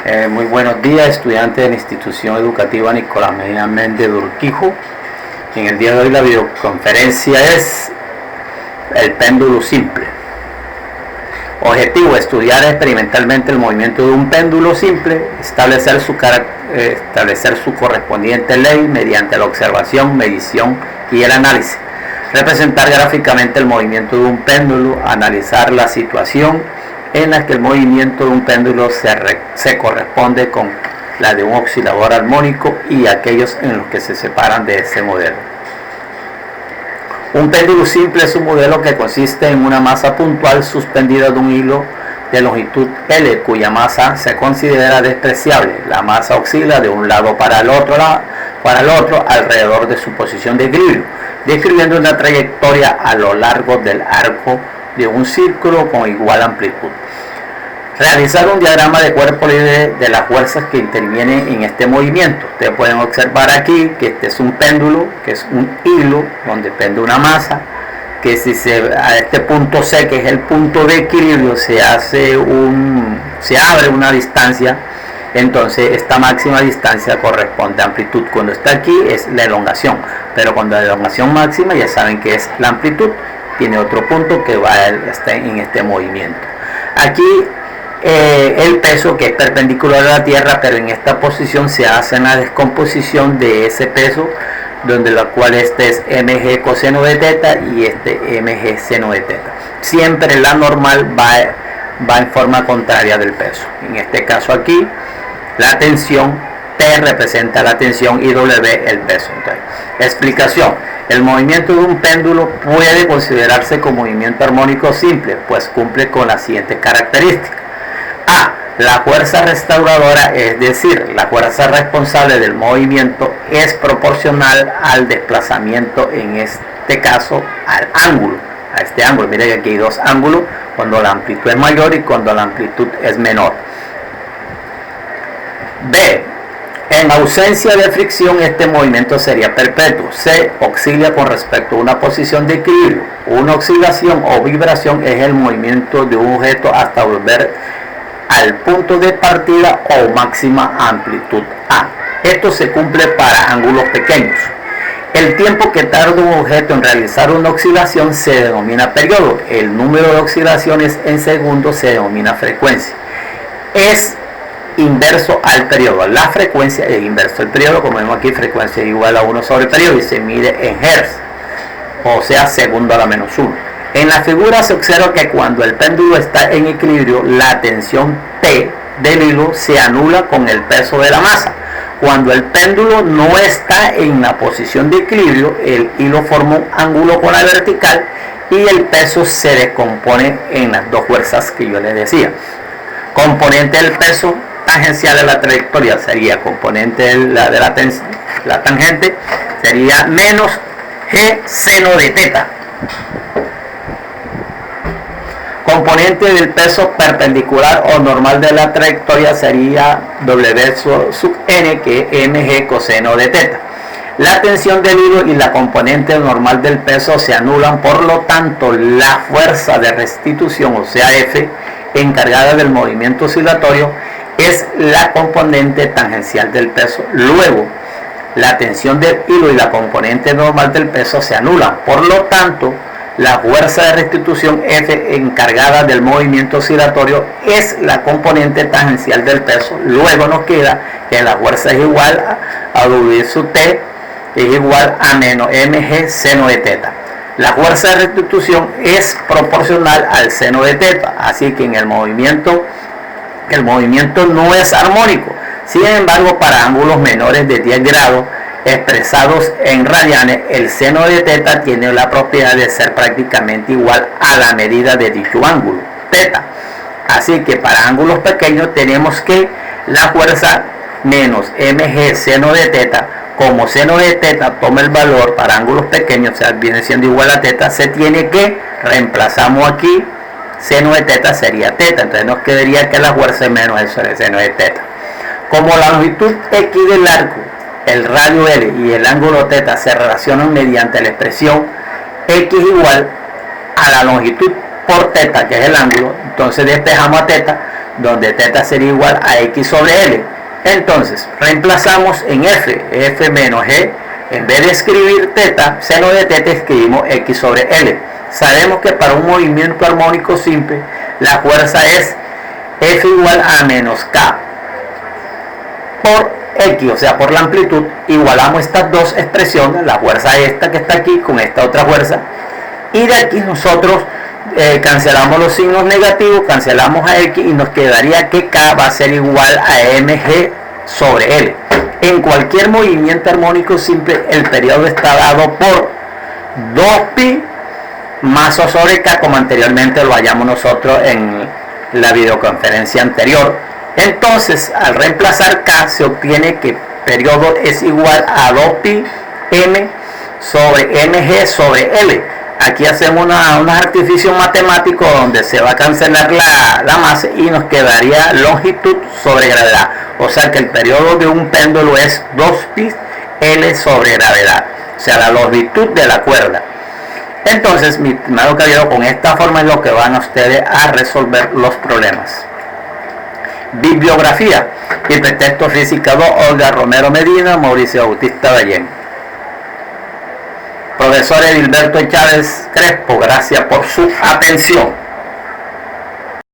Muy buenos días, estudiantes de la institución educativa Nicolás Medina Méndez de Urquijo. En el día de hoy la videoconferencia es el péndulo simple. Objetivo: estudiar experimentalmente el movimiento de un péndulo simple, establecer su correspondiente ley mediante la observación, medición y el análisis, representar gráficamente el movimiento de un péndulo, analizar la situación en la que el movimiento de un péndulo se corresponde con la de un oscilador armónico y aquellos en los que se separan de ese modelo. Un péndulo simple es un modelo que consiste en una masa puntual suspendida de un hilo de longitud L, cuya masa se considera despreciable. La masa oscila de un lado para el otro alrededor de su posición de equilibrio, describiendo una trayectoria a lo largo del arco de un círculo con igual amplitud. Realizar un diagrama de cuerpo libre de las fuerzas que intervienen en este movimiento. Ustedes pueden observar aquí que este es un péndulo, que es un hilo donde pende una masa, que si a este punto C, que es el punto de equilibrio, se abre una distancia, entonces esta máxima distancia corresponde a amplitud. Cuando está aquí es la elongación, pero cuando la elongación máxima ya saben que es la amplitud. Tiene otro punto que está en este movimiento. Aquí el peso, que es perpendicular a la tierra, pero en esta posición se hace una descomposición de ese peso, donde la cual este es mg coseno de teta y este mg seno de teta. Siempre la normal va en forma contraria del peso. En este caso aquí la tensión T representa la tensión y W el peso. Entonces, explicación: el movimiento de un péndulo puede considerarse como movimiento armónico simple, pues cumple con las siguientes características. A. La fuerza restauradora, es decir, la fuerza responsable del movimiento, es proporcional al desplazamiento, en este caso al ángulo, a este ángulo. Mira que aquí hay dos ángulos, cuando la amplitud es mayor y cuando la amplitud es menor. B. En ausencia de fricción, este movimiento sería perpetuo. C. Oscila con respecto a una posición de equilibrio. Una oscilación o vibración es el movimiento de un objeto hasta volver al punto de partida o máxima amplitud A. Esto se cumple para ángulos pequeños. El tiempo que tarda un objeto en realizar una oscilación se denomina periodo. El número de oscilaciones en segundos se denomina frecuencia. Es inverso al periodo. La frecuencia es inverso al periodo. Como vemos aquí, frecuencia es igual a 1 sobre periodo y se mide en hertz, o sea, segundo a la menos 1. En la figura se observa que cuando el péndulo está en equilibrio, la tensión T del hilo se anula con el peso de la masa. Cuando el péndulo no está en la posición de equilibrio, el hilo forma un ángulo con la vertical y el peso se descompone en las dos fuerzas que yo les decía. Componente del peso tangencial de la trayectoria sería componente de la tangente, sería menos G seno de teta. Componente del peso perpendicular o normal de la trayectoria sería W sub n, que es mg coseno de teta. La tensión del hilo y la componente normal del peso se anulan, por lo tanto la fuerza de restitución, o sea F, encargada del movimiento oscilatorio, es la componente tangencial del peso. Luego, la tensión del hilo y la componente normal del peso se anulan, por lo tanto la fuerza de restitución F, encargada del movimiento oscilatorio, es la componente tangencial del peso. Luego nos queda que la fuerza es igual a W sub T, es igual a menos mg seno de teta. La fuerza de restitución es proporcional al seno de teta, así que el movimiento no es armónico. Sin embargo, para ángulos menores de 10 grados expresados en radianes, el seno de teta tiene la propiedad de ser prácticamente igual a la medida de dicho ángulo, teta. Así que para ángulos pequeños tenemos que la fuerza menos mg seno de teta, como seno de teta toma el valor para ángulos pequeños, o sea, viene siendo igual a teta, se tiene que, reemplazamos aquí, seno de teta sería teta, entonces nos quedaría que la fuerza es menos el seno de teta. Como la longitud X del arco, el radio L y el ángulo teta se relacionan mediante la expresión X igual a la longitud por teta, que es el ángulo, entonces despejamos a teta, donde θ sería igual a x sobre L. Entonces, reemplazamos en f menos g, en vez de escribir θ, seno de θ escribimos x sobre L. Sabemos que para un movimiento armónico simple, la fuerza es F igual a menos K por X, o sea, por la amplitud. Igualamos estas dos expresiones, la fuerza esta que está aquí con esta otra fuerza, y de aquí nosotros cancelamos los signos negativos, cancelamos a X y nos quedaría que K va a ser igual a mg sobre L. En cualquier movimiento armónico simple, el periodo está dado por 2pi más O sobre K, como anteriormente lo hallamos nosotros en la videoconferencia anterior. Entonces, al reemplazar K, se obtiene que periodo es igual a 2pi m sobre mg sobre L. Aquí hacemos un artificio matemático donde se va a cancelar la masa y nos quedaría longitud sobre gravedad. O sea que el periodo de un péndulo es 2pi L sobre gravedad, o sea, la longitud de la cuerda. Entonces, mi estimado caballero, con esta forma es lo que van a ustedes a resolver los problemas. Bibliografía y pretexto física 2, Olga Romero Medina, Mauricio Bautista Ballén. Profesor Edilberto Chávez Crespo, gracias por su atención.